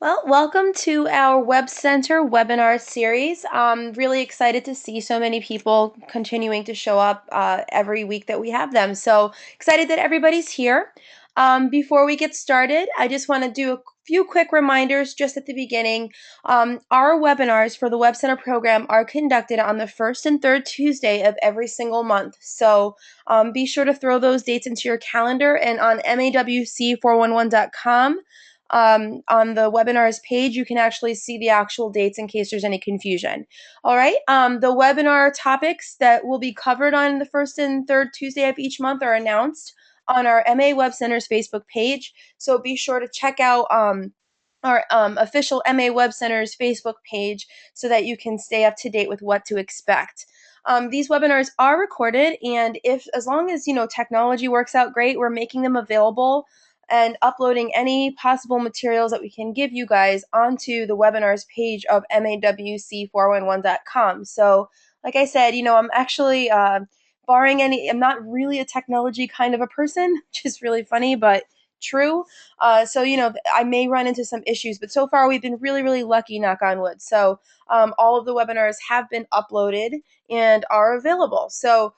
Well, welcome to our Web Center webinar series. I'm really excited to see so many people continuing to show up every week that we have them. So excited that everybody's here. Before we get started, I just want to do a few quick reminders just at the beginning. Our webinars for the Web Center program are conducted on the first and third Tuesday of every single month. So be sure to throw those dates into your calendar and on mawc411.com. On the webinars page, you can actually see the actual dates in case there's any confusion. All right. The webinar topics that will be covered on the first and third Tuesday of each month are announced on our MA Web Centers Facebook page. So be sure to check out our official MA Web Centers Facebook page so that you can stay up to date with what to expect. These webinars are recorded, and if as long as technology works out great, we're making them available and uploading any possible materials that we can give you guys onto the webinars page of mawc411.com. So, like I said, I'm actually I'm not really a technology kind of a person, which is really funny, but true. So, I may run into some issues, but so far we've been really, really lucky, knock on wood. So, all of the webinars have been uploaded and are available. So,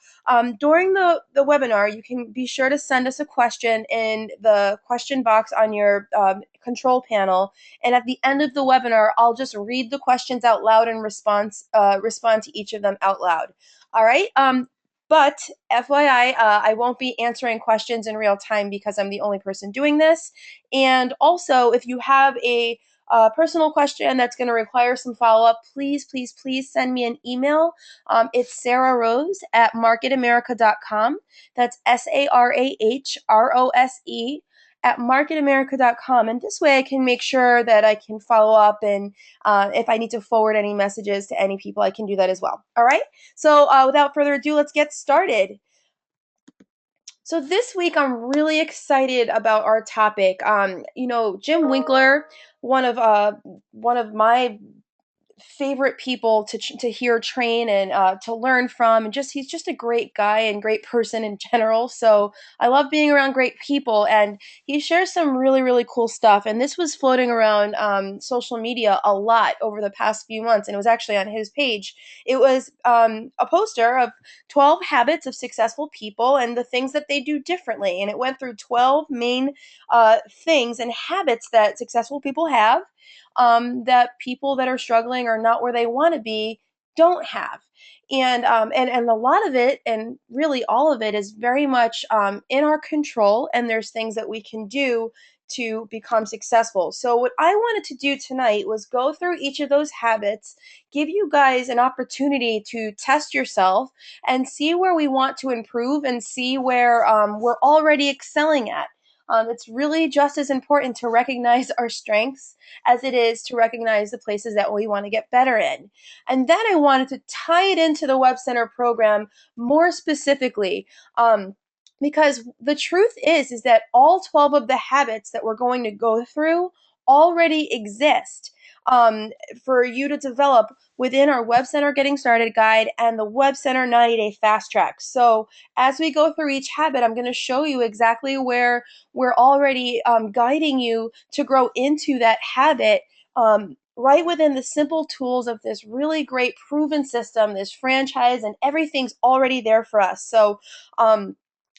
during the webinar, you can be sure to send us a question in the question box on your control panel. And at the end of the webinar, I'll just read the questions out loud and respond to each of them out loud. All right. But FYI, I won't be answering questions in real time because I'm the only person doing this. And also, if you have a personal question that's going to require some follow-up, please, please, please send me an email. It's Sarah Rose at marketamerica.com. That's SARAHROSE at marketamerica.com. And this way I can make sure that I can follow up, and if I need to forward any messages to any people, I can do that as well. All right. So without further ado, let's get started. So this week, I'm really excited about our topic. Jim Winkler, one of my favorite people to hear train and to learn from, and he's just a great guy and great person in general. So I love being around great people, and he shares some really, really cool stuff, and this was floating around social media a lot over the past few months, and it was actually on his page. It was a poster of 12 habits of successful people and the things that they do differently, and it went through 12 main things and habits that successful people have, that people that are struggling or not where they want to be don't have. And a lot of it, and really all of it, is very much in our control, and there's things that we can do to become successful. So what I wanted to do tonight was go through each of those habits, give you guys an opportunity to test yourself and see where we want to improve and see where we're already excelling at. It's really just as important to recognize our strengths as it is to recognize the places that we want to get better in. And then I wanted to tie it into the Web Center program more specifically. Because the truth is that all 12 of the habits that we're going to go through already exist, for you to develop within our Web Center Getting Started guide and the Web Center 90-day Fast Track. So as we go through each habit, I'm going to show you exactly where we're already guiding you to grow into that habit, right within the simple tools of this really great proven system, this franchise, and everything's already there for us. So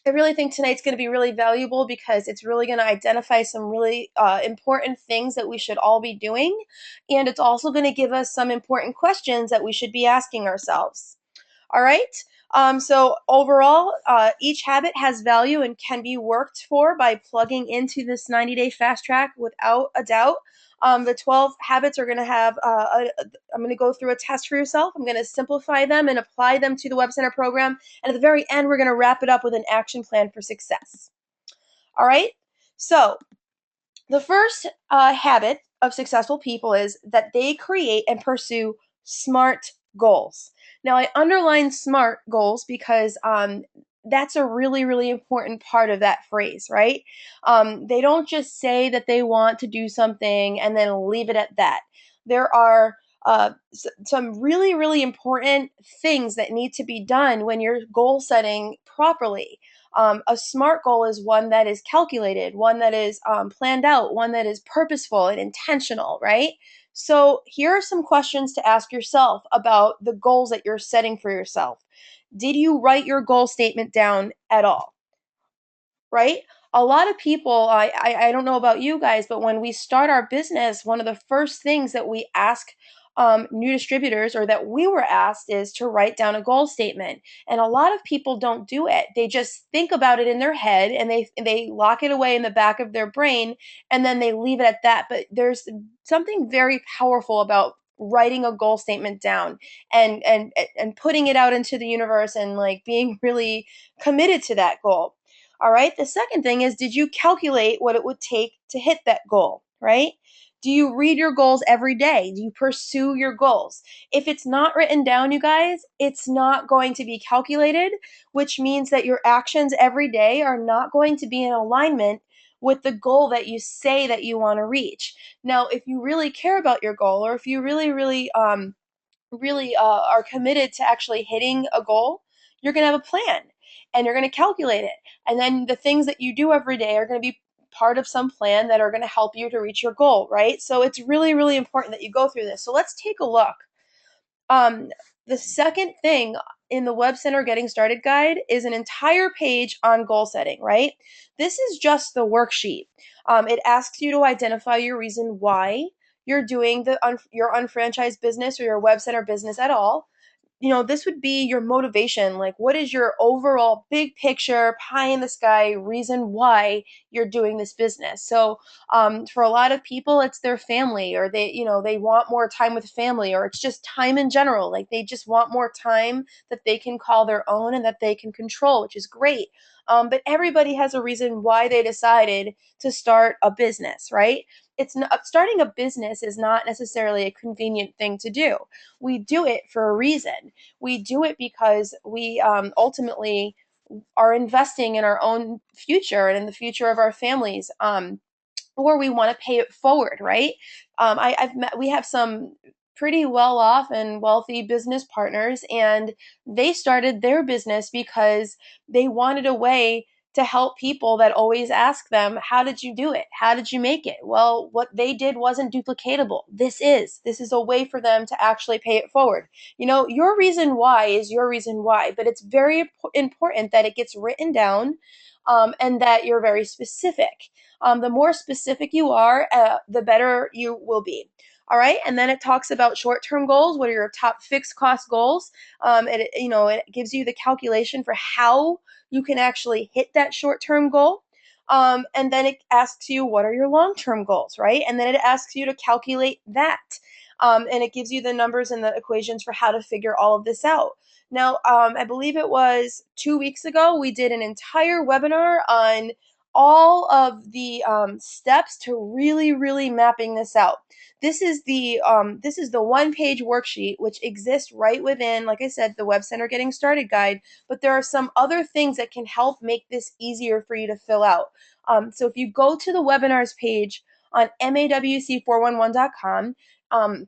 I really think tonight's going to be really valuable because it's really going to identify some really important things that we should all be doing. And it's also going to give us some important questions that we should be asking ourselves. All right. So overall, each habit has value and can be worked for by plugging into this 90-day fast track without a doubt. The 12 habits are going to have, I'm going to go through a test for yourself. I'm going to simplify them and apply them to the Web Center program. And at the very end, we're going to wrap it up with an action plan for success. All right. So the first habit of successful people is that they create and pursue SMART goals. Now, I underline SMART goals because that's a really, really important part of that phrase, right? They don't just say that they want to do something and then leave it at that. There are some really, really important things that need to be done when you're goal setting properly. A SMART goal is one that is calculated, one that is planned out, one that is purposeful and intentional, right? So here are some questions to ask yourself about the goals that you're setting for yourself. Did you write your goal statement down at all? Right? A lot of people, I don't know about you guys, but when we start our business, one of the first things that we ask new distributors, or that we were asked, is to write down a goal statement. And a lot of people don't do it. They just think about it in their head, and they lock it away in the back of their brain, and then they leave it at that. But there's something very powerful about writing a goal statement down and putting it out into the universe, and like being really committed to that goal. All right. The second thing is, did you calculate what it would take to hit that goal, right? Do you read your goals every day? Do you pursue your goals? If it's not written down, you guys, it's not going to be calculated, which means that your actions every day are not going to be in alignment with the goal that you say that you want to reach. Now, if you really care about your goal, or if you really are committed to actually hitting a goal, you're going to have a plan, and you're going to calculate it. And then the things that you do every day are going to be part of some plan that are going to help you to reach your goal, right? So it's really, really important that you go through this. So let's take a look. Um, the second thing in the Web Center Getting Started guide is an entire page on goal setting, right? This is just the worksheet. It asks you to identify your reason why you're doing your unfranchised business or your Web Center business at all. This would be your motivation. Like, what is your overall big picture, pie in the sky reason why you're doing this business? So, for a lot of people, it's their family, or they want more time with family, or it's just time in general. Like, they just want more time that they can call their own and that they can control, which is great. But everybody has a reason why they decided to start a business, right? It's not, starting a business is not necessarily a convenient thing to do. We do it for a reason. We do it because we ultimately are investing in our own future and in the future of our families. Or we want to pay it forward, right? We have some pretty well off and wealthy business partners, and they started their business because they wanted a way to help people that always ask them, how did you do it? How did you make it? Well, what they did wasn't duplicatable. This is a way for them to actually pay it forward. Your reason why is your reason why, but it's very important that it gets written down, and that you're very specific. The more specific you are, the better you will be. All right, and then it talks about short-term goals. What are your top fixed cost goals? It gives you the calculation for how you can actually hit that short-term goal. And then it asks you, what are your long-term goals, right? And then it asks you to calculate that. And it gives you the numbers and the equations for how to figure all of this out. Now, I believe it was 2 weeks ago, we did an entire webinar on all of the steps to really, really mapping this out. This is the one-page worksheet, which exists right within, like I said, the Web Center Getting Started guide. But there are some other things that can help make this easier for you to fill out. So if you go to the webinars page on mawc411.com, I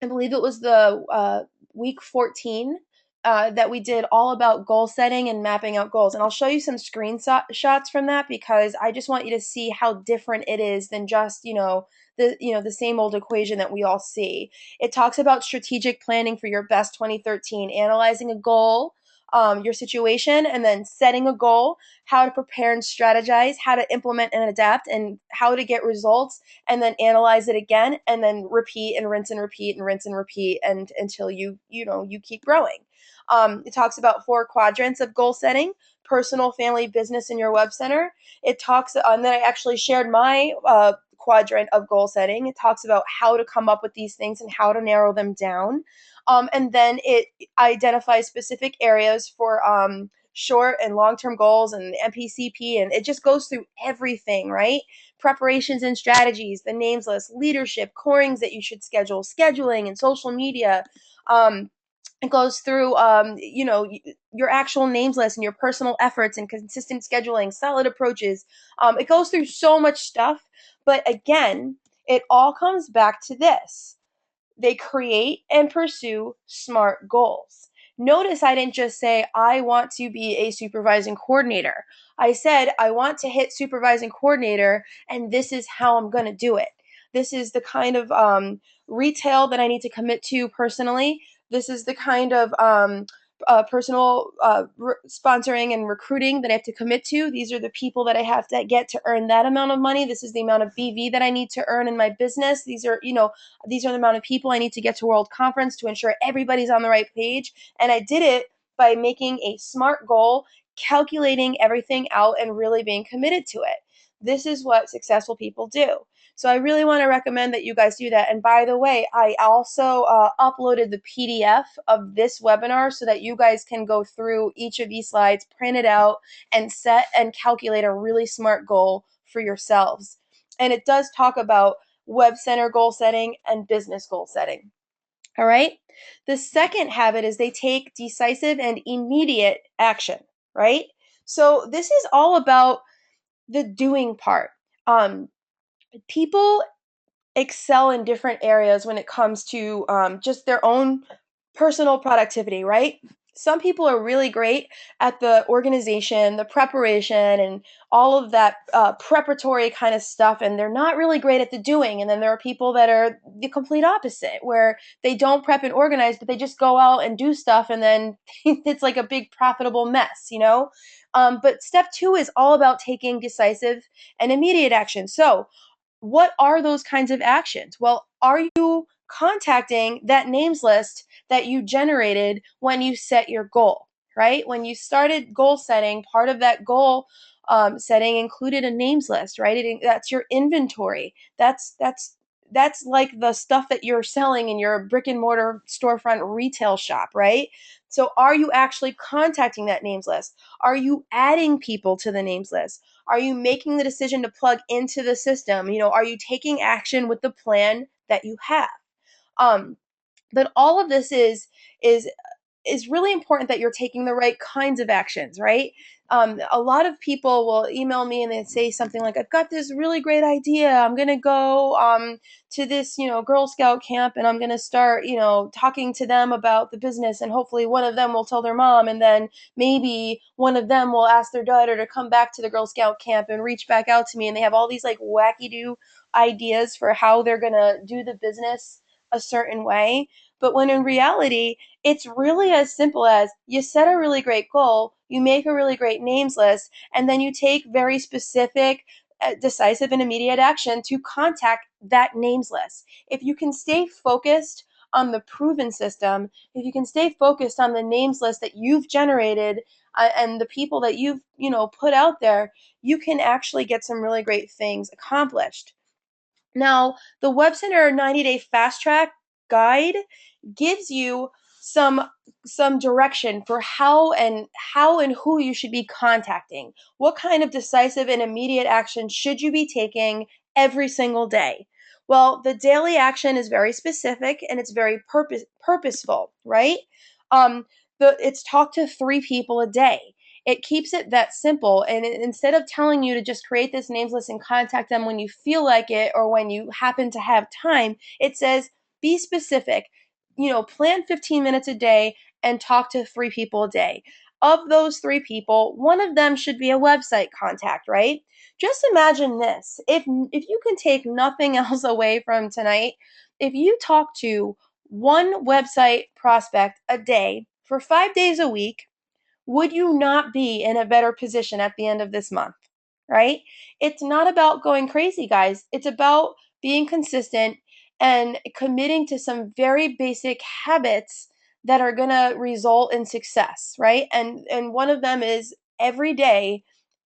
believe it was the week 14 that we did all about goal setting and mapping out goals. And I'll show you some screenshots from that, because I just want you to see how different it is than just, the same old equation that we all see. It talks about strategic planning for your best 2013, analyzing a goal, your situation, and then setting a goal, how to prepare and strategize, how to implement and adapt, and how to get results, and then analyze it again, and then repeat and rinse and repeat and rinse and repeat, and until you keep growing. It talks about 4 quadrants of goal setting: personal, family, business, and your web center. It talks, and then I actually shared my quadrant of goal setting. It talks about how to come up with these things and how to narrow them down. And then it identifies specific areas for short and long-term goals and MPCP, and it just goes through everything, right? Preparations and strategies, the names list, leadership, corings that you should schedule, scheduling, and social media. It goes through, your actual names list and your personal efforts and consistent scheduling, solid approaches. It goes through so much stuff, but again, it all comes back to this: they create and pursue SMART goals. Notice I didn't just say, I want to be a supervising coordinator. I said, I want to hit supervising coordinator, and this is how I'm going to do it. This is the kind of retail that I need to commit to personally. This is the kind of personal sponsoring and recruiting that I have to commit to. These are the people that I have to get to earn that amount of money. This is the amount of BV that I need to earn in my business. These are the amount of people I need to get to World Conference to ensure everybody's on the right page. And I did it by making a SMART goal, calculating everything out, and really being committed to it. This is what successful people do. So I really want to recommend that you guys do that. And by the way, I also uploaded the PDF of this webinar so that you guys can go through each of these slides, print it out, and set and calculate a really smart goal for yourselves. And it does talk about WebCenter goal setting and business goal setting. All right. The second habit is they take decisive and immediate action, right? So this is all about the doing part. People excel in different areas when it comes to just their own personal productivity, right? Some people are really great at the organization, the preparation, and all of that preparatory kind of stuff, and they're not really great at the doing. And then there are people that are the complete opposite, where they don't prep and organize, but they just go out and do stuff, and then it's like a big profitable mess, you know? But step two is all about taking decisive and immediate action. So, what are those kinds of actions? Well, are you contacting that names list that you generated when you set your goal, right? When you started goal setting, part of that goal setting included a names list, right? That's your inventory. That's like the stuff that you're selling in your brick and mortar storefront retail shop, right? So are you actually contacting that names list? Are you adding people to the names list? Are you making the decision to plug into the system? Are you taking action with the plan that you have? Um, but all of this is is really important that you're taking the right kinds of actions, right? A lot of people will email me and they say something like, I've got this really great idea. I'm going to go to this, Girl Scout camp, and I'm going to start, talking to them about the business. And hopefully one of them will tell their mom. And then maybe one of them will ask their daughter to come back to the Girl Scout camp and reach back out to me. And they have all these like wacky do ideas for how they're going to do the business a certain way. But when in reality, it's really as simple as you set a really great goal, you make a really great names list, and then you take very specific, decisive, and immediate action to contact that names list. If you can stay focused on the proven system, if you can stay focused on the names list that you've generated and the people that you've put out there, you can actually get some really great things accomplished. Now, the WebCenter 90-day fast track guide gives you some direction for how and who you should be contacting. What kind of decisive and immediate action should you be taking every single day? Well, the daily action is very specific and it's very purposeful, right? It's talk to 3 people a day. It keeps it that simple. And instead of telling you to just create this names list and contact them when you feel like it or when you happen to have time, it says be specific. Plan 15 minutes a day and talk to 3 people a day. Of those 3 people, one of them should be a website contact, right? Just imagine this. If you can take nothing else away from tonight, if you talk to one website prospect a day for 5 days a week, would you not be in a better position at the end of this month? Right? It's not about going crazy, guys. It's about being consistent and committing to some very basic habits that are going to result in success, right? And one of them is every day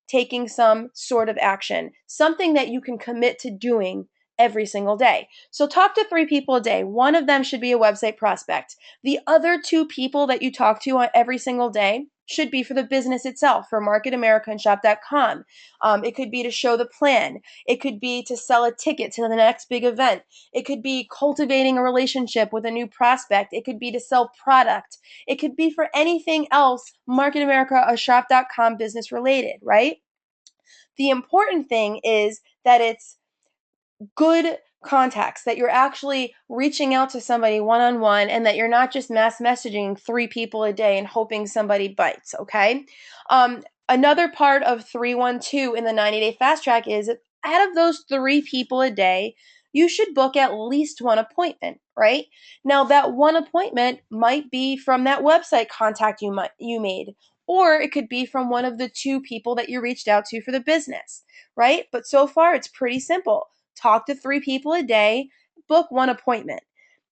taking some sort of action, something that you can commit to doing every single day. So talk to 3 people a day. One of them should be a website prospect. The other 2 people that you talk to on every single day should be for the business itself, for Market America and Shop.com. It could be to show the plan. It could be to sell a ticket to the next big event. It could be cultivating a relationship with a new prospect. It could be to sell product. It could be for anything else Market America or Shop.com business related, right? The important thing is that it's good contacts, that you're actually reaching out to somebody one-on-one, and that you're not just mass messaging 3 people a day and hoping somebody bites, okay? Another part of 312 in the 90-day fast track is, out of those 3 people a day, you should book at least one appointment, right? Now, that one appointment might be from that website contact you made, or it could be from one of the 2 people that you reached out to for the business, right? But so far, it's pretty simple. Talk to 3 people a day, book one appointment.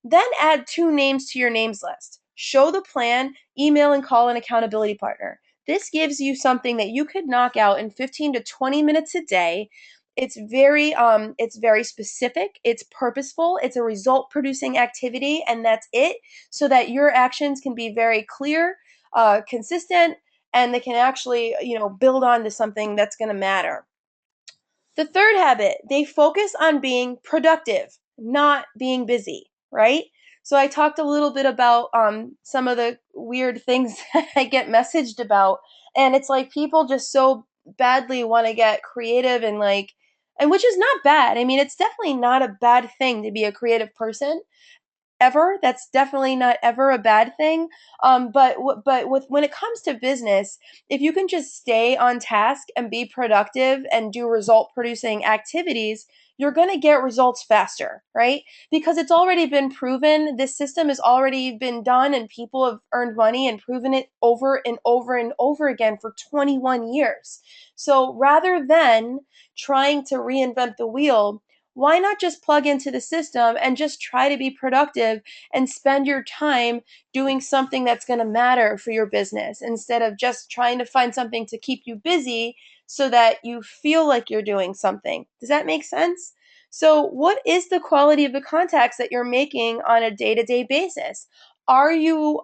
Then add 2 names to your names list. Show the plan, email, and call an accountability partner. This gives you something that you could knock out in 15 to 20 minutes a day. It's very specific, it's purposeful, it's a result producing activity, and that's it, so that your actions can be very clear, consistent, and they can actually, build on to something that's going to matter. The third habit, they focus on being productive, not being busy, right? So I talked a little bit about some of the weird things that I get messaged about, and it's like people just so badly want to get creative, and which is not bad. I mean, it's definitely not a bad thing to be a creative person, ever. That's definitely not ever a bad thing. But with when it comes to business, if you can just stay on task and be productive and do result producing activities, you're going to get results faster, right? Because it's already been proven. This system has already been done, and people have earned money and proven it over and over and over again for 21 years. So rather than trying to reinvent the wheel, why not just plug into the system and just try to be productive and spend your time doing something that's going to matter for your business, instead of just trying to find something to keep you busy so that you feel like you're doing something? Does that make sense? So, what is the quality of the contacts that you're making on a day to day basis? Are you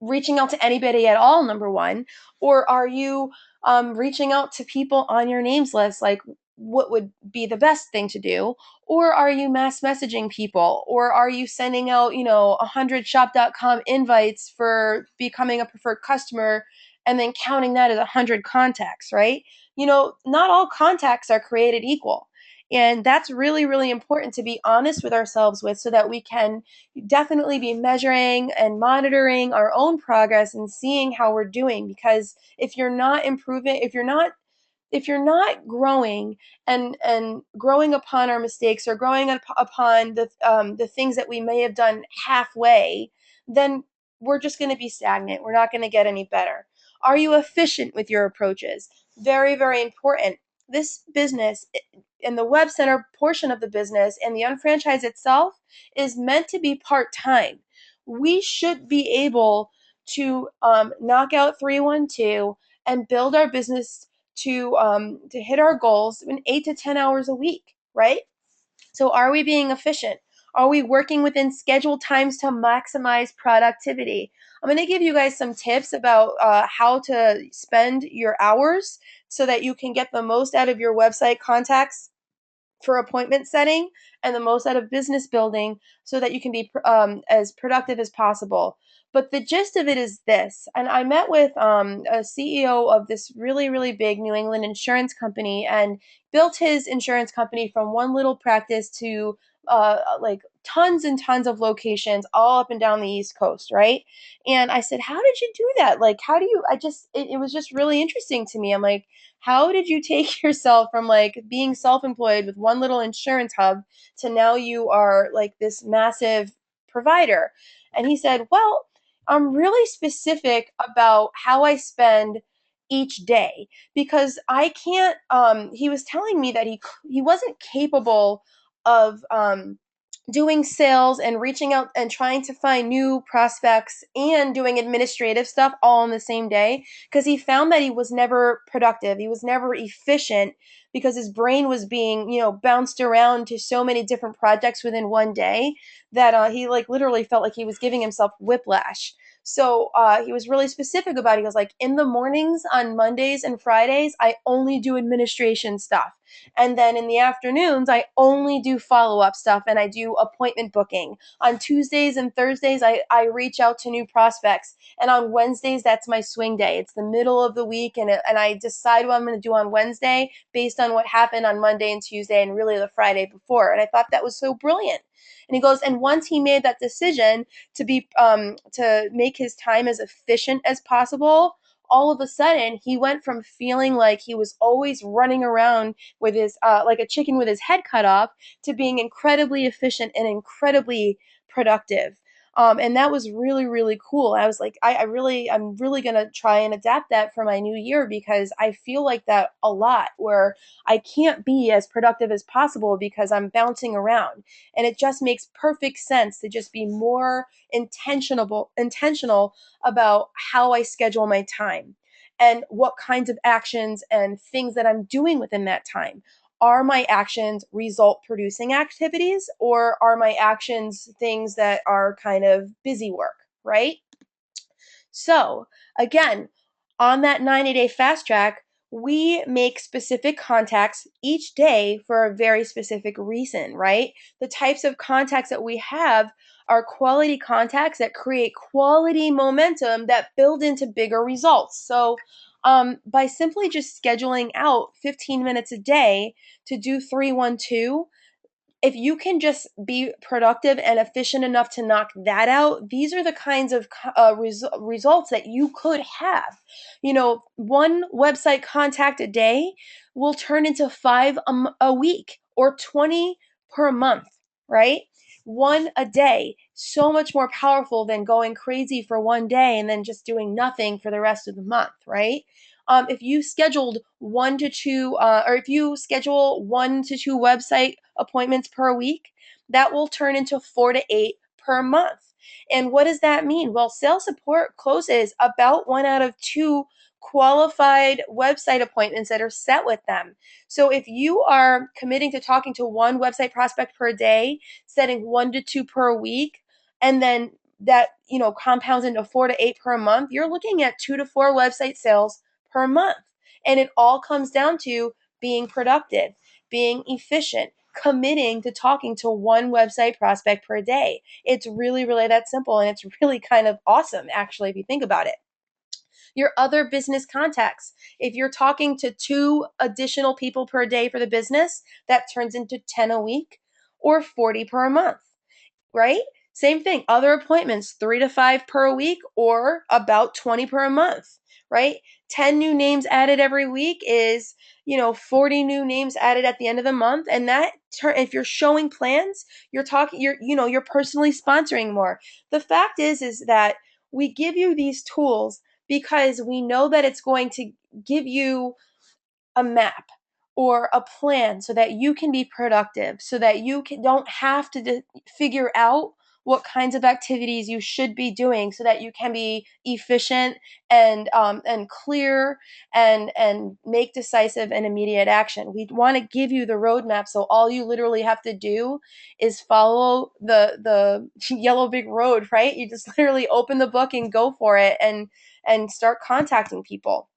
reaching out to anybody at all, number one? Or are you reaching out to people on your names list? Like, what would be the best thing to do? Or are you mass messaging people? Or are you sending out, 100shop.com invites for becoming a preferred customer, and then counting that as 100 contacts, right? Not all contacts are created equal. And that's really, really important to be honest with ourselves with, so that we can definitely be measuring and monitoring our own progress and seeing how we're doing. Because if you're not improving, if you're not growing and growing upon our mistakes, or growing upon the things that we may have done halfway, then we're just going to be stagnant. We're not going to get any better. Are you efficient with your approaches? Very, very important. This business and the web center portion of the business and the unfranchise itself is meant to be part-time. We should be able to knock out 312 and build our business to hit our goals in 8 to 10 hours a week, right? So, are we being efficient? Are we working within scheduled times to maximize productivity? I'm going to give you guys some tips about how to spend your hours so that you can get the most out of your website contacts for appointment setting, and the most out of business building, so that you can be as productive as possible. But the gist of it is this, and I met with a CEO of this really, really big New England insurance company, and built his insurance company from one little practice to like tons and tons of locations all up and down the East Coast, right? And I said, how did you do that? Like, how do you, it was just really interesting to me. I'm like, how did you take yourself from like being self-employed with one little insurance hub to now you are like this massive provider? And he said, well, I'm really specific about how I spend each day, because I can't he was telling me that he wasn't capable of doing sales and reaching out and trying to find new prospects and doing administrative stuff all in the same day, because he found that he was never productive. He was never efficient, because his brain was being, bounced around to so many different projects within one day, that he like literally felt like he was giving himself whiplash. So he was really specific about it. He was like, in the mornings on Mondays and Fridays, I only do administration stuff. And then in the afternoons, I only do follow up stuff and I do appointment booking. On Tuesdays and Thursdays, I reach out to new prospects. And on Wednesdays, that's my swing day. It's the middle of the week, and I decide what I'm going to do on Wednesday based on what happened on Monday and Tuesday and really the Friday before. And I thought that was so brilliant. And he goes, and once he made that decision to make his time as efficient as possible, all of a sudden he went from feeling like he was always running around with his like a chicken with his head cut off to being incredibly efficient and incredibly productive. And that was really, really cool. I was like, I'm really going to try and adapt that for my new year, because I feel like that a lot, where I can't be as productive as possible because I'm bouncing around. And it just makes perfect sense to just be more intentional about how I schedule my time and what kinds of actions and things that I'm doing within that time. Are my actions result producing activities, or are my actions things that are kind of busy work, right? So, again, on that 90-day fast track, we make specific contacts each day for a very specific reason, right? The types of contacts that we have are quality contacts that create quality momentum that build into bigger results. So, by simply just scheduling out 15 minutes a day to do 312, if you can just be productive and efficient enough to knock that out, these are the kinds of results that you could have. You know, one website contact a day will turn into five a week, or 20 per month, right? One a day, so much more powerful than going crazy for one day and then just doing nothing for the rest of the month, right? If you scheduled one to two, or if you schedule 1 to 2 website appointments per week, that will turn into 4 to 8 per month. And what does that mean? Well, sales support closes about 1 out of 2 qualified website appointments that are set with them. So if you are committing to talking to one website prospect per day, setting 1 to 2 per week, and then that compounds into 4 to 8 per month, you're looking at 2 to 4 website sales per month. And it all comes down to being productive, being efficient, committing to talking to one website prospect per day. It's really, really that simple. And it's really kind of awesome, actually, if you think about it. Your other business contacts. If you're talking to 2 additional people per day for the business, that turns into 10 a week or 40 per month, right? Same thing, other appointments, 3 to 5 per week or about 20 per month, right? 10 new names added every week is, 40 new names added at the end of the month. And that if you're showing plans, you're personally sponsoring more. The fact is that we give you these tools because we know that it's going to give you a map or a plan so that you can be productive, so that don't have to figure out what kinds of activities you should be doing, so that you can be efficient and clear and make decisive and immediate action. We want to give you the roadmap, so all you literally have to do is follow the yellow brick road, right? You just literally open the book and go for it, and start contacting people.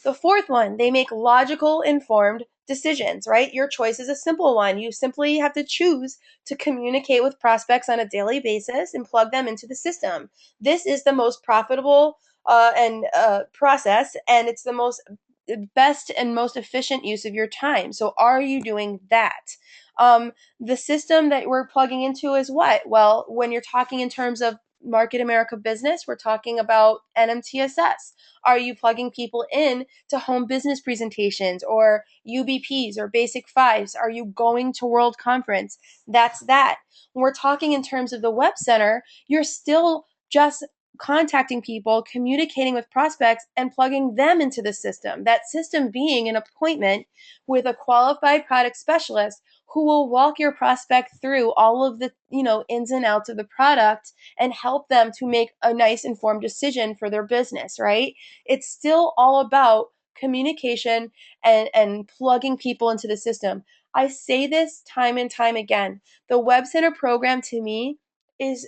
The fourth one, they make logical, informed decisions, right? Your choice is a simple one. You simply have to choose to communicate with prospects on a daily basis and plug them into the system. This is the most profitable and process, and it's the best and most efficient use of your time. So, are you doing that? The system that we're plugging into is what? Well, when you're talking in terms of Market America Business, we're talking about NMTSS. Are you plugging people in to home business presentations or UBPs or basic fives? Are you going to World Conference? That's that. When we're talking in terms of the Web Center, you're still just contacting people, communicating with prospects, and plugging them into the system. That system being an appointment with a qualified product specialist who will walk your prospect through all of the, ins and outs of the product and help them to make a nice informed decision for their business, right? It's still all about communication and plugging people into the system. I say this time and time again. The Web Center program to me is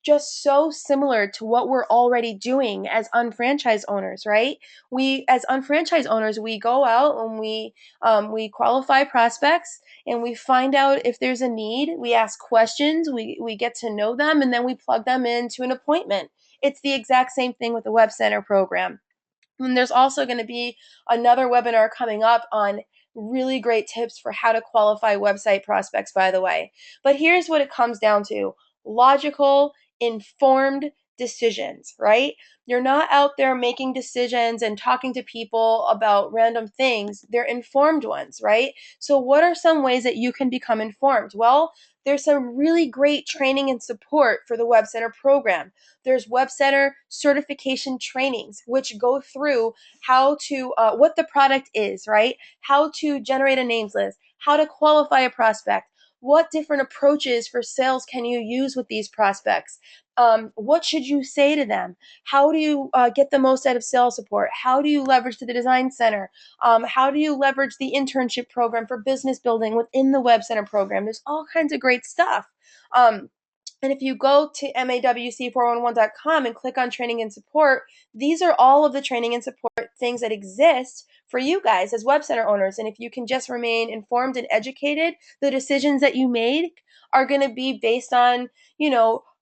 just so similar to what we're already doing as unfranchised owners, right? We, as unfranchised owners, we go out and we qualify prospects and we find out if there's a need. We ask questions, we get to know them, and then we plug them into an appointment. It's the exact same thing with the Web Center program. And there's also going to be another webinar coming up on really great tips for how to qualify website prospects, by the way. But here's what it comes down to: logical, informed decisions, right? You're not out there making decisions and talking to people about random things. They're informed ones, right? So, what are some ways that you can become informed? Well, there's some really great training and support for the WebCenter program. There's WebCenter certification trainings, which go through how to, what the product is, right? How to generate a names list, how to qualify a prospect, what different approaches for sales can you use with these prospects? What should you say to them? How do you get the most out of sales support? How do you leverage the design center? How do you leverage the internship program for business building within the Web Center program? There's all kinds of great stuff. Um, and if you go to mawc411.com and click on training and support, these are all of the training and support things that exist for you guys as Web Center owners. And if you can just remain informed and educated, the decisions that you make are going to be based on,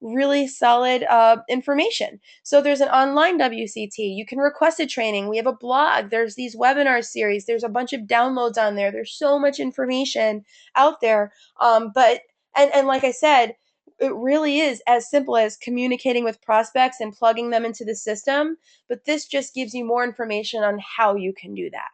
really solid information. So there's an online WCT. You can request a training. We have a blog. There's these webinar series. There's a bunch of downloads on there. There's so much information out there. And like I said, it really is as simple as communicating with prospects and plugging them into the system. But this just gives you more information on how you can do that.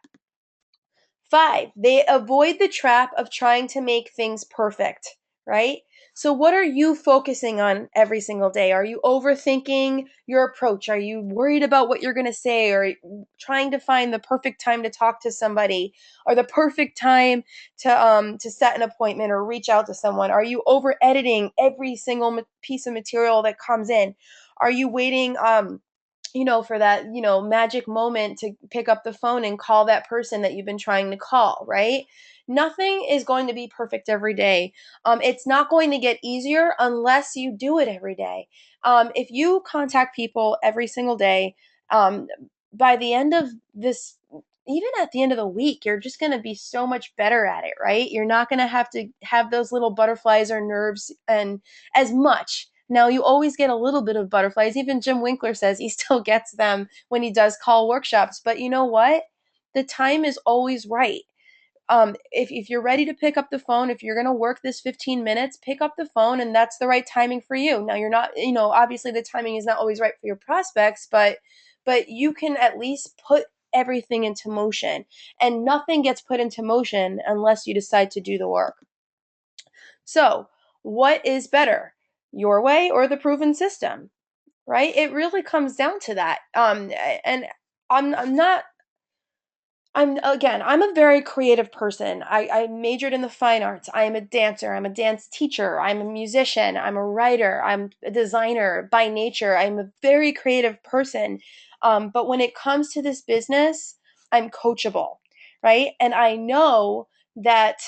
5, they avoid the trap of trying to make things perfect, right? So, what are you focusing on every single day? Are you overthinking your approach? Are you worried about what you're going to say, or trying to find the perfect time to talk to somebody, or the perfect time to set an appointment or reach out to someone? Are you over editing every single piece of material that comes in? Are you waiting for that, magic moment to pick up the phone and call that person that you've been trying to call, right? Nothing is going to be perfect every day. It's not going to get easier unless you do it every day. If you contact people every single day, um, by the end of this, even at the end of the week, you're just going to be so much better at it, right? You're not going to have those little butterflies or nerves and as much. Now, you always get a little bit of butterflies. Even Jim Winkler says he still gets them when he does call workshops. But you know what? The time is always right. If you're ready to pick up the phone, if you're going to work this 15 minutes, pick up the phone, and that's the right timing for you. Now, you're not, obviously the timing is not always right for your prospects, but you can at least put everything into motion. And nothing gets put into motion unless you decide to do the work. So, what is better, your way or the proven system? Right? It really comes down to that. And I'm not I'm a very creative person. I majored in the fine arts. I am a dancer. I'm a dance teacher. I'm a musician. I'm a writer. I'm a designer by nature. I'm a very creative person. But when it comes to this business, I'm coachable, right? And that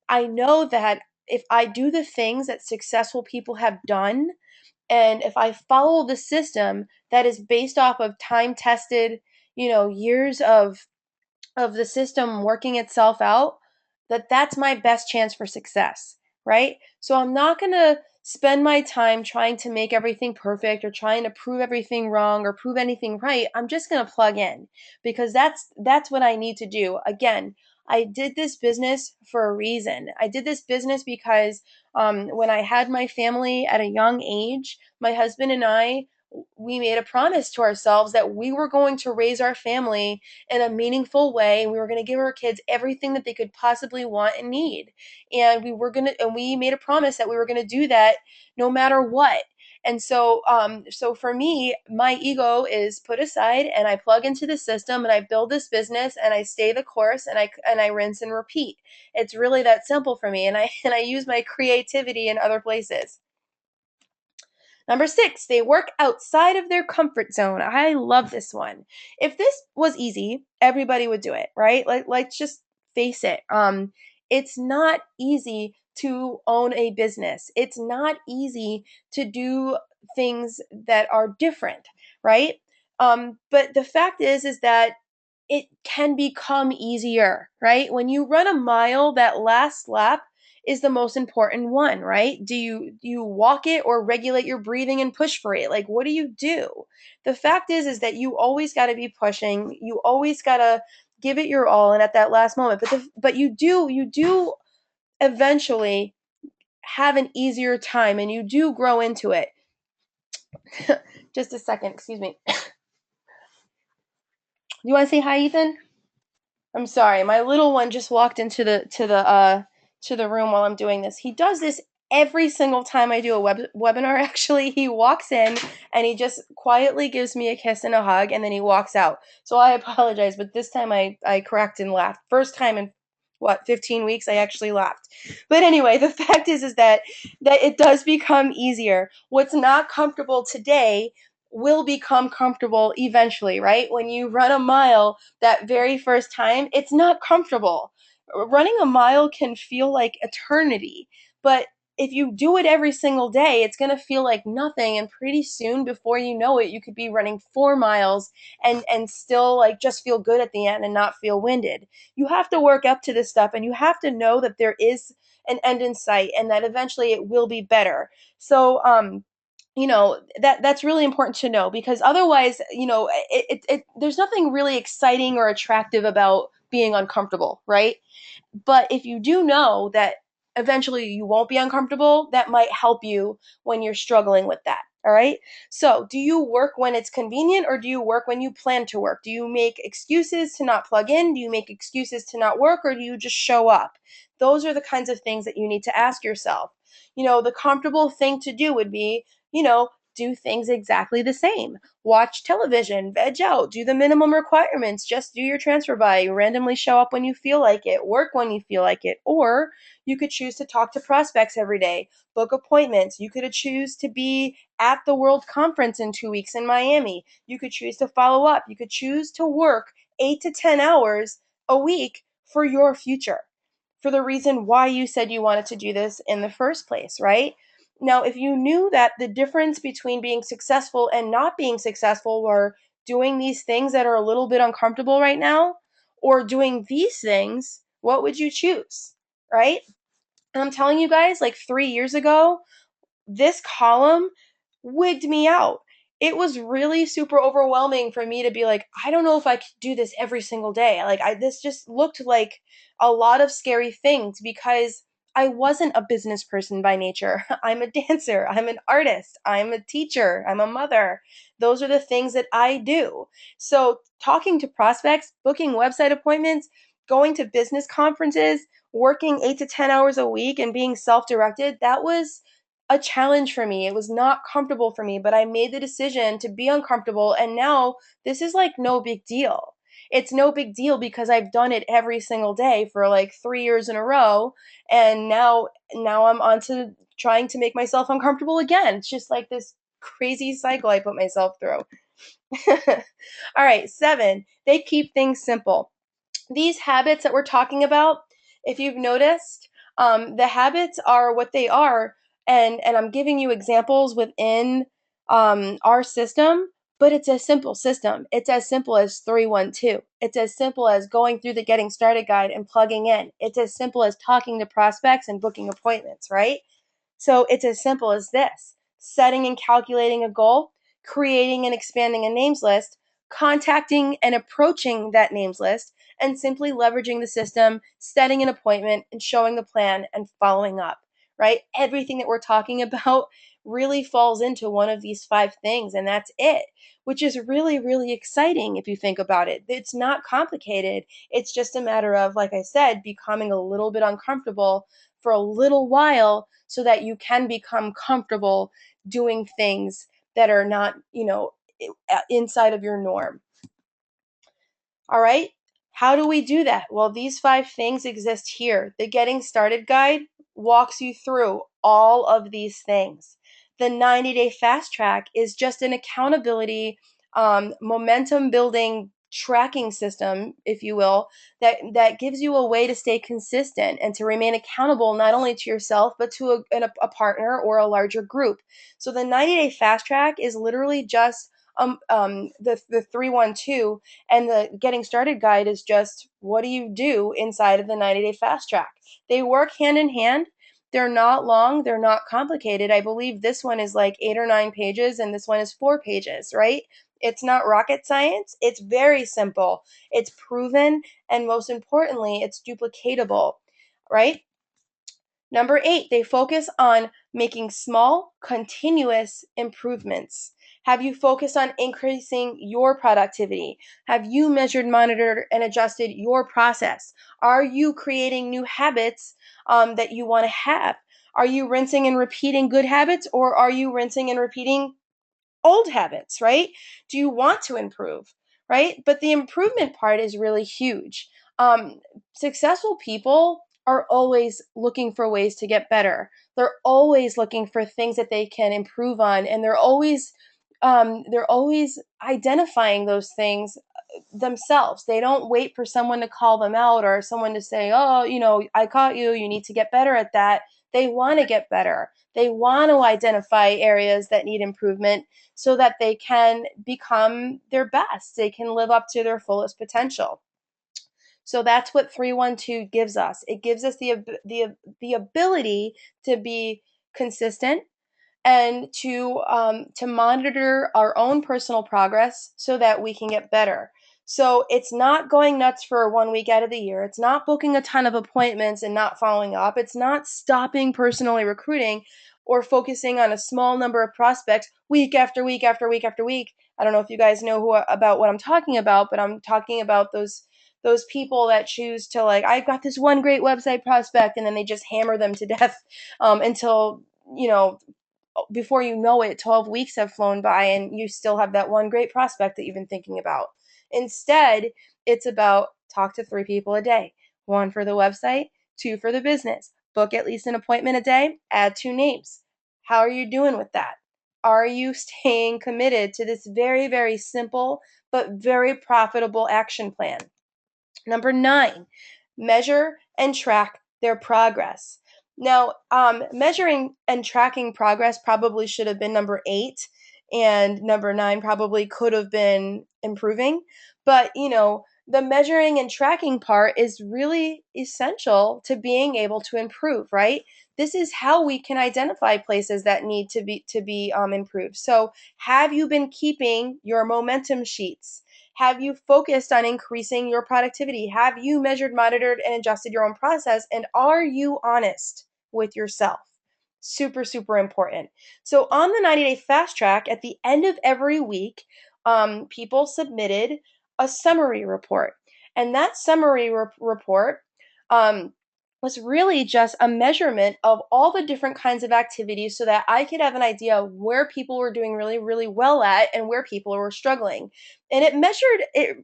I know that if I do the things that successful people have done, and if I follow the system that is based off of time tested, years of the system working itself out, that's my best chance for success, right? So I'm not going to spend my time trying to make everything perfect or trying to prove everything wrong or prove anything right. I'm just going to plug in because that's what I need to do. Again, I did this business for a reason. I did this business because when I had my family at a young age, my husband and I, we made a promise to ourselves that we were going to raise our family in a meaningful way, and we were going to give our kids everything that they could possibly want and need. And we made a promise that we were going to do that no matter what. And so for me, my ego is put aside, and I plug into the system, and I build this business, and I stay the course, and I rinse and repeat. It's really that simple for me, and I use my creativity in other places. Number 6, they work outside of their comfort zone. I love this one. If this was easy, everybody would do it, right? Let's just face it. It's not easy to own a business. It's not easy to do things that are different, right? But the fact is that it can become easier, right? When you run a mile, that last lap is the most important one, right? Do you walk it or regulate your breathing and push for it? Like, what do you do? The fact is that you always got to be pushing. You always got to give it your all and at that last moment. But you do eventually have an easier time and you do grow into it. Just a second, excuse me. You want to say hi, Ethan? I'm sorry, my little one just walked into the room while I'm doing this. He does this every single time I do a webinar. Actually, he walks in and he just quietly gives me a kiss and a hug, and then he walks out. So I apologize, but this time I cracked and laughed. First time in what 15 weeks I actually laughed. But anyway, the fact is that it does become easier. What's not comfortable today will become comfortable eventually, right? When you run a mile that very first time, it's not comfortable. Running a mile can feel like eternity, but if you do it every single day, it's going to feel like nothing. And pretty soon, before you know it, you could be running 4 miles and still like just feel good at the end and not feel winded. You have to work up to this stuff and you have to know that there is an end in sight and that eventually it will be better. So, that's really important to know because otherwise there's nothing really exciting or attractive about being uncomfortable, right? But if you do know that eventually you won't be uncomfortable, that might help you when you're struggling with that. All right. So, do you work when it's convenient or do you work when you plan to work? Do you make excuses to not plug in? Do you make excuses to not work or do you just show up? Those are the kinds of things that you need to ask yourself. The comfortable thing to do would be, do things exactly the same. Watch television, veg out, do the minimum requirements, just do your transfer buy, randomly show up when you feel like it, work when you feel like it, or you could choose to talk to prospects every day, book appointments. You could choose to be at the World Conference in 2 weeks in Miami. You could choose to follow up. You could choose to work 8 to 10 hours a week for your future, for the reason why you said you wanted to do this in the first place, right? Now, if you knew that the difference between being successful and not being successful were doing these things that are a little bit uncomfortable right now or doing these things, what would you choose? Right? And I'm telling you guys, like 3 years ago, this column wigged me out. It was really super overwhelming for me to be like, I don't know if I could do this every single day. This just looked like a lot of scary things because I wasn't a business person by nature. I'm a dancer, I'm an artist, I'm a teacher, I'm a mother. Those are the things that I do. So, talking to prospects, booking website appointments, going to business conferences, working 8 to 10 hours a week and being self directed, that was a challenge for me. It was not comfortable for me, but I made the decision to be uncomfortable. And now this is like no big deal. It's no big deal because I've done it every single day for like 3 years in a row. And now I'm on to trying to make myself uncomfortable again. It's just like this crazy cycle I put myself through. All right, 7, they keep things simple. These habits that we're talking about, if you've noticed, the habits are what they are, and I'm giving you examples within our system, but it's a simple system. It's as simple as 312. It's as simple as going through the Getting Started guide and plugging in. It's as simple as talking to prospects and booking appointments, right? So it's as simple as this: setting and calculating a goal, creating and expanding a names list, contacting and approaching that names list, and simply leveraging the system, setting an appointment, and showing the plan and following up, right? Everything that we're talking about really falls into one of these 5 things, and that's it, which is really, really exciting if you think about it. It's not complicated. It's just a matter of, like I said, becoming a little bit uncomfortable for a little while so that you can become comfortable doing things that are not, inside of your norm. All right. How do we do that? Well, these 5 things exist here. The Getting Started guide walks you through all of these things. The 90-day fast track is just an accountability, momentum building tracking system, if you will, that gives you a way to stay consistent and to remain accountable not only to yourself but to a partner or a larger group. So the 90-day fast track is literally just the 312, and the Getting Started guide is just what do you do inside of the 90-day fast track. They work hand in hand. They're not long, they're not complicated. I believe this one is like 8 or 9 pages and this one is 4 pages, right? It's not rocket science. It's very simple. It's proven, and most importantly, it's duplicatable, right? Number 8, they focus on making small, continuous improvements. Have you focused on increasing your productivity? Have you measured, monitored, and adjusted your process? Are you creating new habits that you want to have? Are you rinsing and repeating good habits, or are you rinsing and repeating old habits, right? Do you want to improve, right? But the improvement part is really huge. Successful people are always looking for ways to get better. They're always looking for things that they can improve on, and they're always identifying those things themselves. They don't wait for someone to call them out or someone to say, "Oh, I caught you. You need to get better at that." They want to get better. They want to identify areas that need improvement so that they can become their best. They can live up to their fullest potential. So that's what 312 gives us. It gives us the ability to be consistent and to monitor our own personal progress so that we can get better. So it's not going nuts for 1 week out of the year. It's not booking a ton of appointments and not following up. It's not stopping personally recruiting or focusing on a small number of prospects week after week after week after week. I don't know if you guys know about what I'm talking about, but I'm talking about those people that choose to, like, I've got this one great website prospect, and then they just hammer them to death until before you know it, 12 weeks have flown by and you still have that one great prospect that you've been thinking about. Instead, it's about talk to 3 people a day, 1 for the website, 2 for the business. Book at least an appointment a day, add 2 names. How are you doing with that? Are you staying committed to this very, very simple but very profitable action plan? Number 9, measure and track their progress. Now, measuring and tracking progress probably should have been number 8, and number 9 probably could have been improving. But, the measuring and tracking part is really essential to being able to improve, right? This is how we can identify places that need to be improved. So, have you been keeping your momentum sheets? Have you focused on increasing your productivity? Have you measured, monitored, and adjusted your own process? And are you honest with yourself? Super, super important. So, on the 90-day fast track, at the end of every week, people submitted a summary report. And that summary report um, was really just a measurement of all the different kinds of activities so that I could have an idea of where people were doing really, really well at and where people were struggling. And it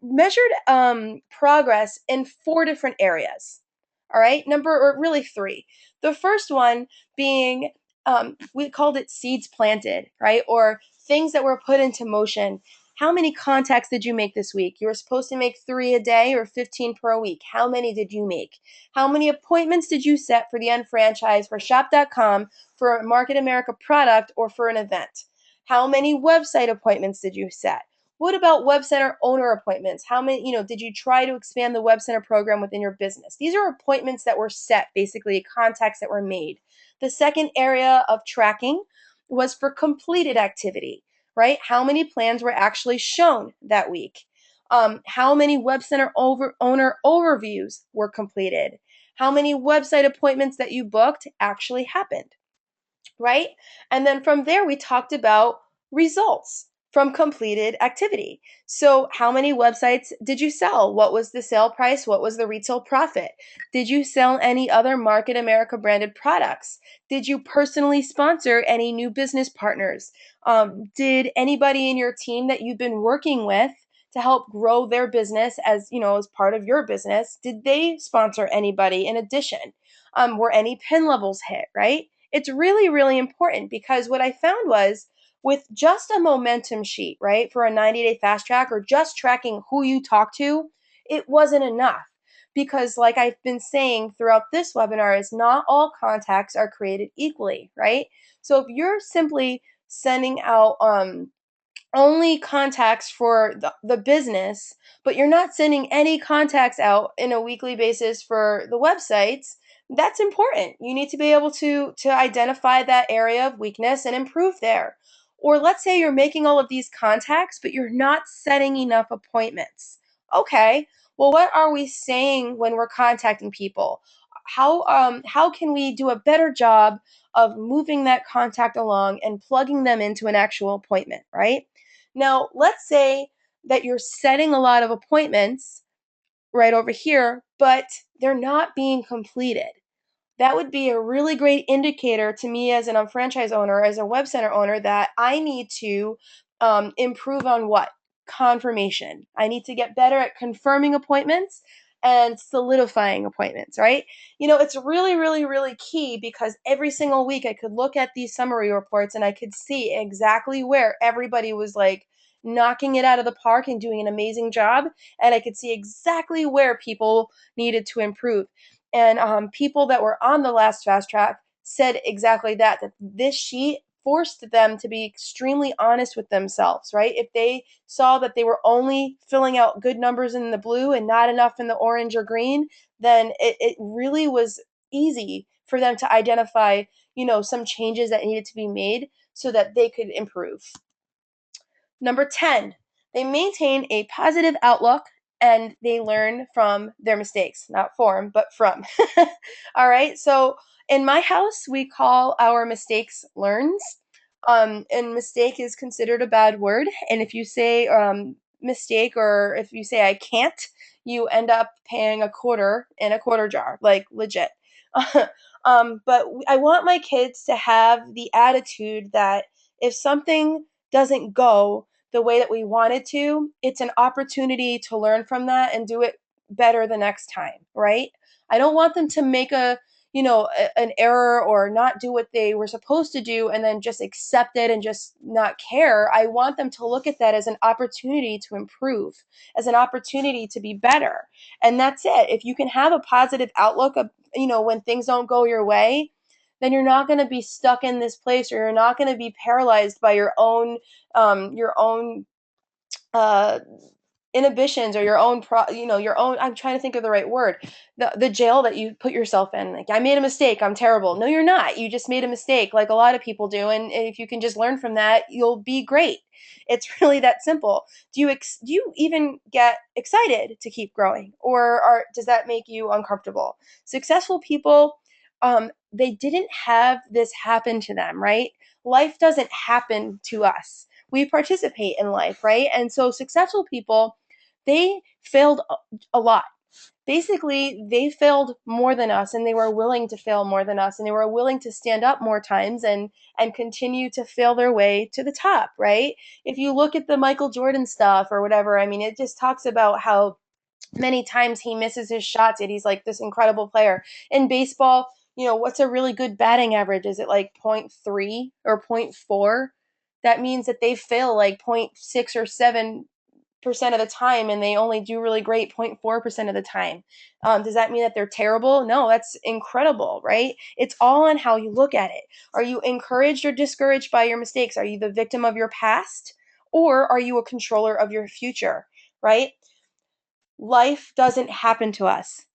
measured progress in 4 different areas. All right, or really 3. The first one being, we called it seeds planted, right, or things that were put into motion. How many contacts did you make this week? You were supposed to make 3 a day or 15 per week. How many did you make? How many appointments did you set for the unfranchised, for shop.com, for a Market America product, or for an event? How many website appointments did you set? What about WebCenter owner appointments? How many, did you try to expand the WebCenter program within your business? These are appointments that were set, basically contacts that were made. The second area of tracking was for completed activity, right? How many plans were actually shown that week? How many WebCenter owner overviews were completed? How many website appointments that you booked actually happened? Right? And then from there, we talked about results from completed activity. So, how many websites did you sell? What was the sale price? What was the retail profit? Did you sell any other Market America branded products? Did you personally sponsor any new business partners? Did anybody in your team that you've been working with to help grow their business as part of your business, did they sponsor anybody in addition? Were any pin levels hit, right? It's really, really important because what I found was with just a momentum sheet, right, for a 90-day fast track or just tracking who you talk to, it wasn't enough. Because, like I've been saying throughout this webinar, is not all contacts are created equally, right? So if you're simply sending out only contacts for the business, but you're not sending any contacts out in a weekly basis for the websites, that's important. You need to be able to identify that area of weakness and improve there. Or let's say you're making all of these contacts, but you're not setting enough appointments. Okay, well, what are we saying when we're contacting people? How can we do a better job of moving that contact along and plugging them into an actual appointment, right? Now, let's say that you're setting a lot of appointments right over here, but they're not being completed. That would be a really great indicator to me as an franchise owner, as a web center owner, that I need to improve on what? Confirmation. I need to get better at confirming appointments and solidifying appointments, right? It's really, really, really key because every single week I could look at these summary reports and I could see exactly where everybody was like knocking it out of the park and doing an amazing job. And I could see exactly where people needed to improve. And people that were on the last fast track said exactly that this sheet forced them to be extremely honest with themselves, right? If they saw that they were only filling out good numbers in the blue and not enough in the orange or green, then it really was easy for them to identify, some changes that needed to be made so that they could improve. Number 10, they maintain a positive outlook and they learn from their mistakes, not from, but from. All right. So in my house, we call our mistakes learns. And mistake is considered a bad word. And if you say mistake or if you say I can't, you end up paying a quarter in a quarter jar, like legit. But I want my kids to have the attitude that if something doesn't go the way that we wanted to, it's an opportunity to learn from that and do it better the next time, right? I don't want them to make an error or not do what they were supposed to do and then just accept it and just not care. I want them to look at that as an opportunity to improve, as an opportunity to be better. And that's it. If you can have a positive outlook of, when things don't go your way, then you're not going to be stuck in this place, or you're not going to be paralyzed by your own uh, inhibitions, or your own. I'm trying to think of the right word. The jail that you put yourself in. Like, I made a mistake. I'm terrible. No, you're not. You just made a mistake, like a lot of people do. And if you can just learn from that, you'll be great. It's really that simple. Do you even get excited to keep growing, or does that make you uncomfortable? Successful people, they didn't have this happen to them, right? Life doesn't happen to us. We participate in life, right? And so successful people, they failed a lot. Basically, they failed more than us, and they were willing to fail more than us, and they were willing to stand up more times and continue to fail their way to the top, right? If you look at the Michael Jordan stuff or whatever, I mean, it just talks about how many times he misses his shots, yet he's like this incredible player. In baseball, what's a really good batting average? Is it like point 0.3 or point 0.4? That means that they fail like point 0.6 or 7% of the time, and they only do really great 0.4% of the time. Does that mean that they're terrible? No, that's incredible, right? It's all on how you look at it. Are you encouraged or discouraged by your mistakes? Are you the victim of your past, or are you a controller of your future, right? Life doesn't happen to us.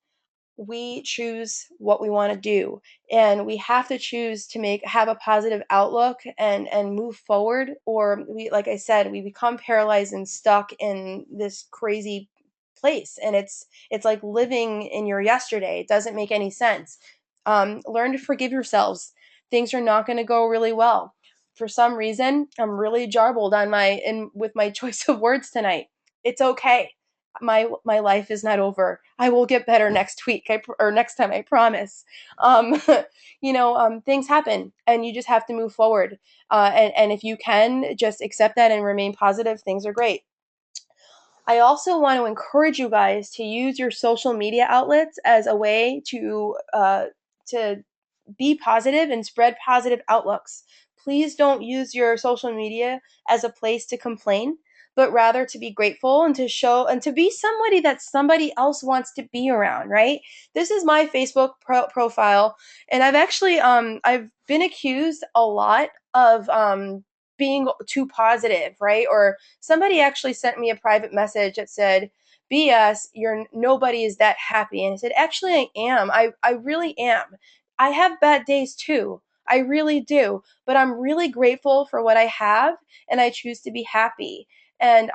We choose what we want to do, and we have to choose to have a positive outlook and move forward, or we, like I said, we become paralyzed and stuck in this crazy place, and it's like living in your yesterday. It doesn't make any sense. Learn to forgive yourselves. Things are not going to go really well. For some reason, I'm really jarbled with my choice of words tonight. It's okay. My life is not over. I will get better next week, or next time, I promise. Um, things happen, and you just have to move forward. And if you can just accept that and remain positive, things are great. I also want to encourage you guys to use your social media outlets as a way to be positive and spread positive outlooks. Please don't use your social media as a place to complain, but rather to be grateful and to show and to be somebody that somebody else wants to be around, right? This is my Facebook profile, and I've been accused a lot of being too positive, right? Or somebody actually sent me a private message that said, BS, nobody is that happy. And I said, actually, I am. I really am. I have bad days too. I really do. But I'm really grateful for what I have, and I choose to be happy. And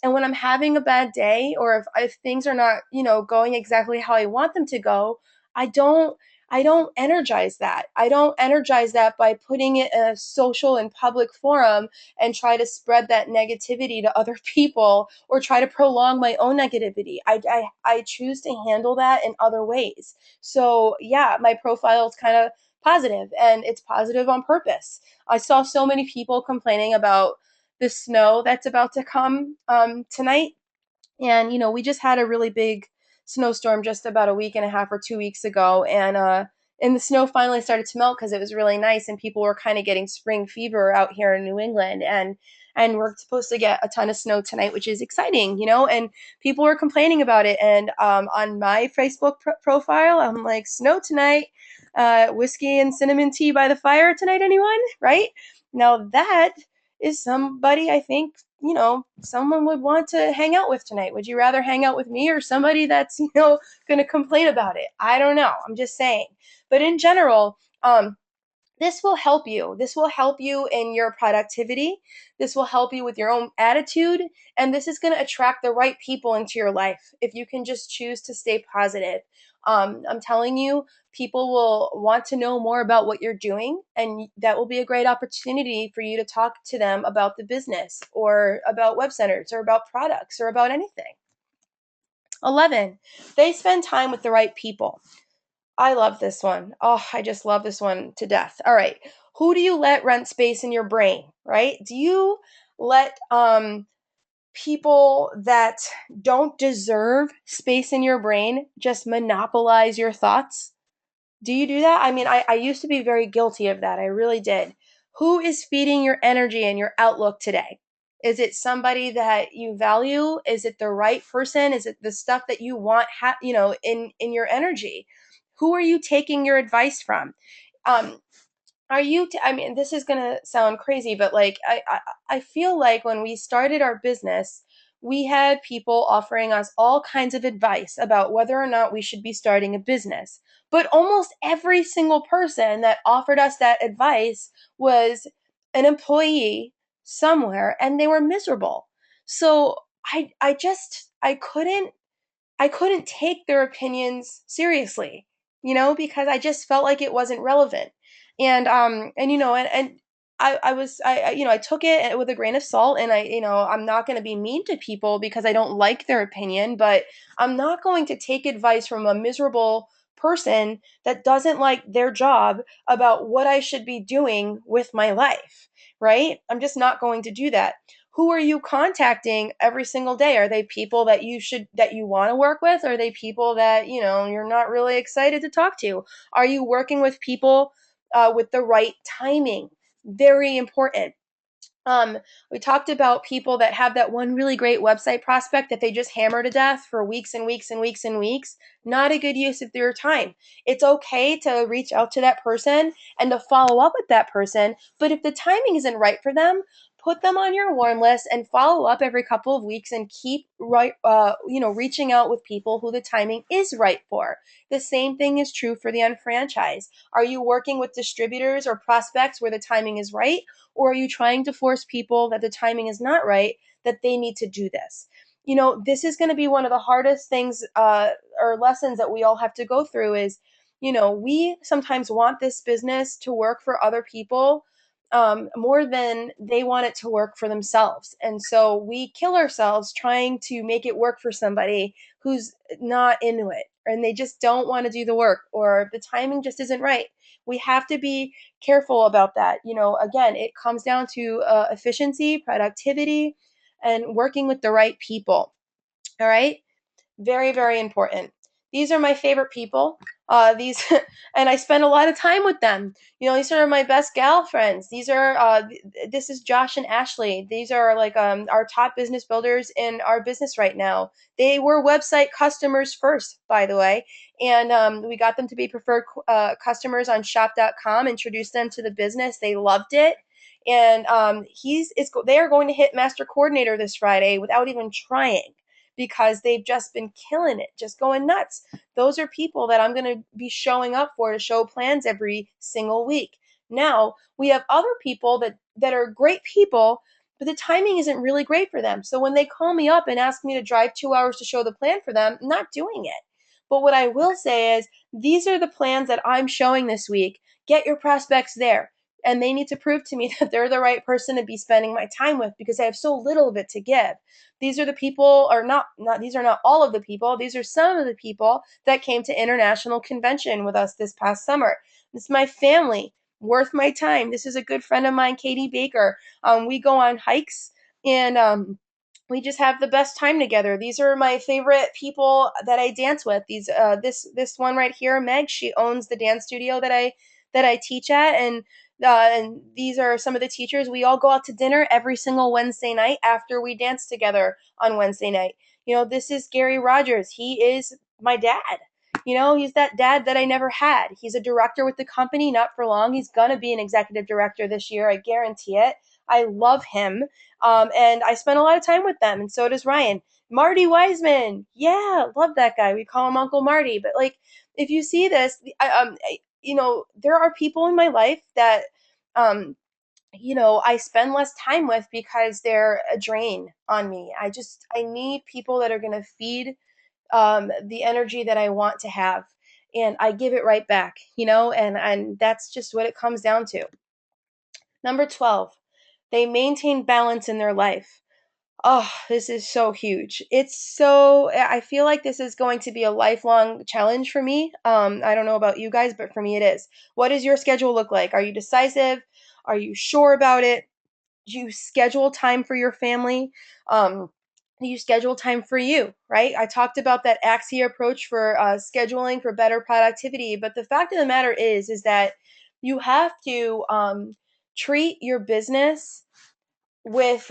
when I'm having a bad day, or if things are not, going exactly how I want them to go, I don't I don't energize that. I don't energize that by putting it in a social and public forum and try to spread that negativity to other people, or try to prolong my own negativity. I choose to handle that in other ways. So, yeah, my profile is kind of positive, and it's positive on purpose. I saw so many people complaining about the snow that's about to come tonight. And, we just had a really big snowstorm just about a week and a half or 2 weeks ago. And the snow finally started to melt because it was really nice, and people were kind of getting spring fever out here in New England. And we're supposed to get a ton of snow tonight, which is exciting, and people were complaining about it. And on my Facebook profile, I'm like, snow tonight, whiskey and cinnamon tea by the fire tonight, anyone? Right? Now that is somebody I think, someone would want to hang out with tonight. Would you rather hang out with me or somebody that's, going to complain about it? I don't know. I'm just saying. But in general, this will help you. This will help you in your productivity. This will help you with your own attitude. And this is going to attract the right people into your life if you can just choose to stay positive. I'm telling you, people will want to know more about what you're doing. And that will be a great opportunity for you to talk to them about the business, or about WebCenters, or about products, or about anything. 11, they spend time with the right people. I love this one. Oh, I just love this one to death. All right. Who do you let rent space in your brain, right? Do you let people that don't deserve space in your brain just monopolize your thoughts? Do you do that? I mean, I used to be very guilty of that. I really did. Who is feeding your energy and your outlook today? Is it somebody that you value? Is it the right person? Is it the stuff that you want, in your energy? Who are you taking your advice from? Um, I mean, this is gonna sound crazy, but like, I feel like when we started our business, we had people offering us all kinds of advice about whether or not we should be starting a business. But almost every single person that offered us that advice was an employee somewhere, and they were miserable. So I couldn't take their opinions seriously, because I just felt like it wasn't relevant. And I took it with a grain of salt, and I'm not going to be mean to people because I don't like their opinion, but I'm not going to take advice from a miserable person that doesn't like their job about what I should be doing with my life, right? I'm just not going to do that. Who are you contacting every single day? Are they people that you want to work with? Are they people that, you're not really excited to talk to? Are you working with people with the right timing? Very important. We talked about people that have that one really great website prospect that they just hammer to death for weeks and weeks and weeks and weeks. Not a good use of their time. It's okay to reach out to that person and to follow up with that person, but if the timing isn't right for them, put them on your warm list and follow up every couple of weeks, and keep reaching out with people who the timing is right for. The same thing is true for the unfranchised. Are you working with distributors or prospects where the timing is right? Or are you trying to force people that the timing is not right, that they need to do this? This is going to be one of the hardest things, or lessons that we all have to go through is, we sometimes want this business to work for other people more than they want it to work for themselves. And so we kill ourselves trying to make it work for somebody who's not into it, and they just don't want to do the work, or the timing just isn't right. We have to be careful about that. Again, it comes down to efficiency, productivity, and working with the right people. All right. Very, very important. These are my favorite people. These, and I spend a lot of time with them. These are my best gal friends. This is Josh and Ashley. These are like our top business builders in our business right now. They were website customers first, by the way, and we got them to be preferred customers on shop.com. Introduced them to the business. They loved it. And they are going to hit master coordinator this Friday without even trying, because they've just been killing it, just going nuts. Those are people that I'm going to be showing up for to show plans every single week. Now we have other people that are great people, but the timing isn't really great for them. So when they call me up and ask me to drive 2 hours to show the plan for them, I'm not doing it. But what I will say is, these are the plans that I'm showing this week. Get your prospects there. And they need to prove to me that they're the right person to be spending my time with, because I have so little of it to give. These are the people, or not these are not all of the people. These are some of the people that came to International Convention with us this past summer. This is my family, worth my time. This is a good friend of mine, Katie Baker. We go on hikes, and we just have the best time together. These are my favorite people that I dance with. This one right here, Meg, she owns the dance studio that I teach at, and these are some of the teachers. We all go out to dinner every single Wednesday night after we dance together on Wednesday night. This is Gary Rogers. He is my dad. He's that dad that I never had. He's a director with the company, not for long. He's going to be an executive director this year. I guarantee it. I love him. And I spend a lot of time with them, and so does Ryan. Marty Wiseman. Yeah, love that guy. We call him Uncle Marty. But like, if you see this, there are people in my life that, I spend less time with because they're a drain on me. I need people that are going to feed the energy that I want to have, and I give it right back, and that's just what it comes down to. Number 12, they maintain balance in their life. Oh, this is so huge. I feel like this is going to be a lifelong challenge for me. I don't know about you guys, but for me it is. What does your schedule look like? Are you decisive? Are you sure about it? Do you schedule time for your family? Do you schedule time for you, right? I talked about that Axia approach for scheduling for better productivity, but the fact of the matter is that you have to treat your business with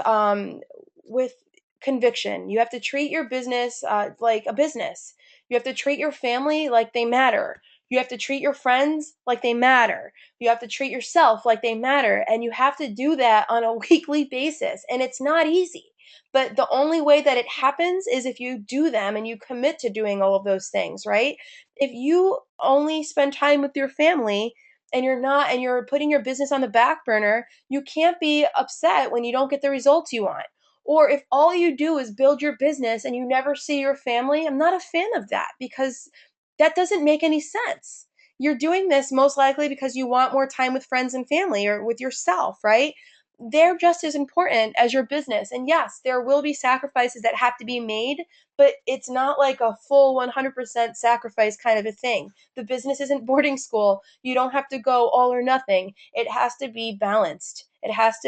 conviction. You have to treat your business like a business. You have to treat your family like they matter. You have to treat your friends like they matter. You have to treat yourself like they matter. And you have to do that on a weekly basis. And it's not easy. But the only way that it happens is if you do them and you commit to doing all of those things, right? If you only spend time with your family and you're putting your business on the back burner, you can't be upset when you don't get the results you want. Or if all you do is build your business and you never see your family, I'm not a fan of that, because that doesn't make any sense. You're doing this most likely because you want more time with friends and family or with yourself, right? They're just as important as your business. And yes, there will be sacrifices that have to be made, but it's not like a full 100% sacrifice kind of a thing. The business isn't boarding school. You don't have to go all or nothing. It has to be balanced. It has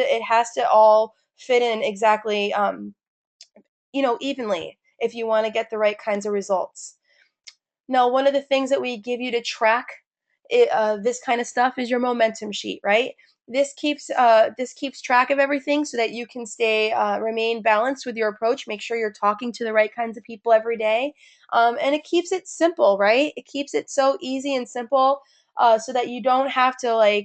to all fit in exactly, evenly, if you want to get the right kinds of results. Now, one of the things that we give you to track this kind of stuff is your momentum sheet, right? This keeps track of everything so that you can remain balanced with your approach. Make sure you're talking to the right kinds of people every day, and it keeps it simple, right? It keeps it so easy and simple, so that you don't have to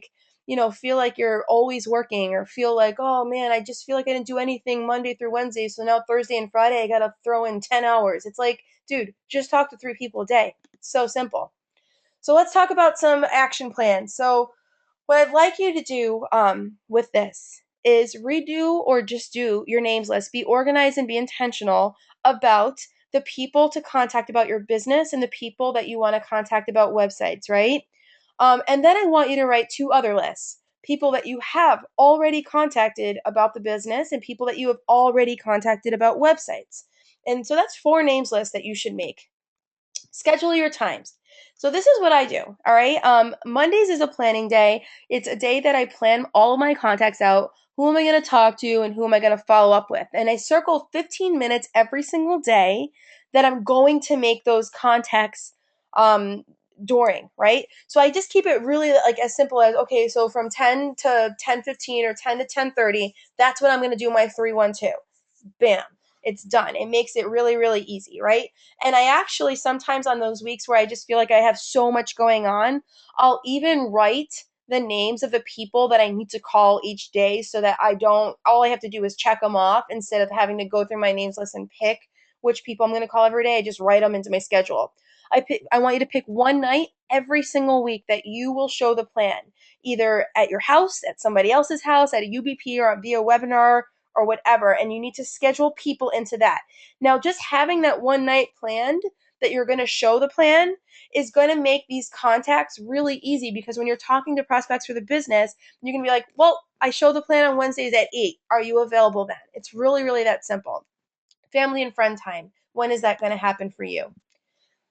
feel like you're always working, or feel like, oh man, I just feel like I didn't do anything Monday through Wednesday, so now Thursday and Friday I gotta throw in 10 hours. It's like, dude, just talk to 3 people a day. It's so simple. So let's talk about some action plans. So what I'd like you to do with this is redo or just do your names list. Be organized and be intentional about the people to contact about your business and the people that you want to contact about websites, right? And then I want you to write 2 other lists. People that you have already contacted about the business and people that you have already contacted about websites. And so that's 4 names lists that you should make. Schedule your times. So this is what I do. All right. Mondays is a planning day. It's a day that I plan all of my contacts out. Who am I going to talk to and who am I going to follow up with? And I circle 15 minutes every single day that I'm going to make those contacts during, right? So I just keep it really like as simple as, okay, so from 10 to 10:15 or 10 to 10:30, that's when I'm going to do my 3-1-2. Bam, it's done. It makes it really, really easy, right? And I actually sometimes, on those weeks where I just feel like I have so much going on, I'll even write the names of the people that I need to call each day, so that all I have to do is check them off instead of having to go through my names list and pick which people I'm going to call every day. I just write them into my schedule. I want you to pick one night every single week that you will show the plan, either at your house, at somebody else's house, at a UBP, or via webinar or whatever. And you need to schedule people into that. Now, just having that one night planned that you're going to show the plan is going to make these contacts really easy, because when you're talking to prospects for the business, you're going to be like, well, I show the plan on Wednesdays at 8. Are you available then? It's really, really that simple. Family and friend time. When is that going to happen for you?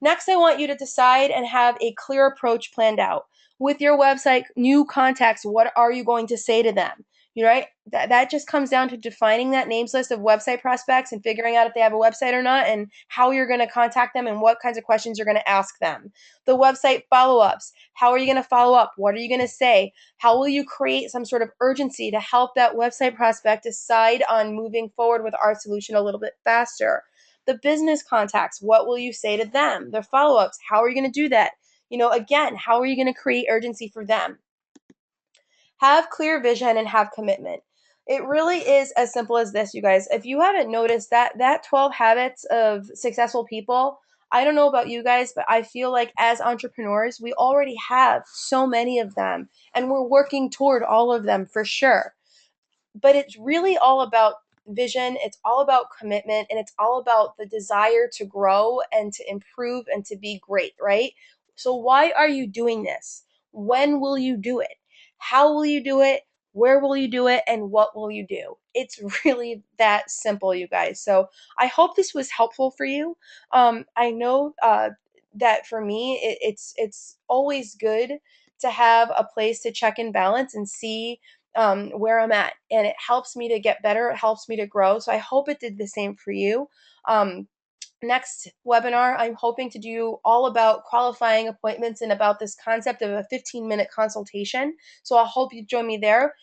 Next, I want you to decide and have a clear approach planned out. With your website, new contacts, what are you going to say to them? You right? That just comes down to defining that names list of website prospects and figuring out if they have a website or not, and how you're going to contact them and what kinds of questions you're going to ask them. The website follow-ups. How are you going to follow up? What are you going to say? How will you create some sort of urgency to help that website prospect decide on moving forward with our solution a little bit faster? The business contacts, what will you say to them? The follow-ups, how are you going to do that? Again, how are you going to create urgency for them? Have clear vision and have commitment. It really is as simple as this, you guys. If you haven't noticed that 12 habits of successful people, I don't know about you guys, but I feel like as entrepreneurs, we already have so many of them, and we're working toward all of them for sure. But it's really all about vision, it's all about commitment, and it's all about the desire to grow and to improve and to be great, right? So why are you doing this? When will you do it? How will you do it? Where will you do it? And what will you do? It's really that simple, you guys. So I hope this was helpful for you. I know that for me, it's always good to have a place to check and balance and see where I'm at. And it helps me to get better. It helps me to grow. So I hope it did the same for you. Um, Next webinar, I'm hoping to do all about qualifying appointments and about this concept of a 15-minute consultation. So I hope you join me there.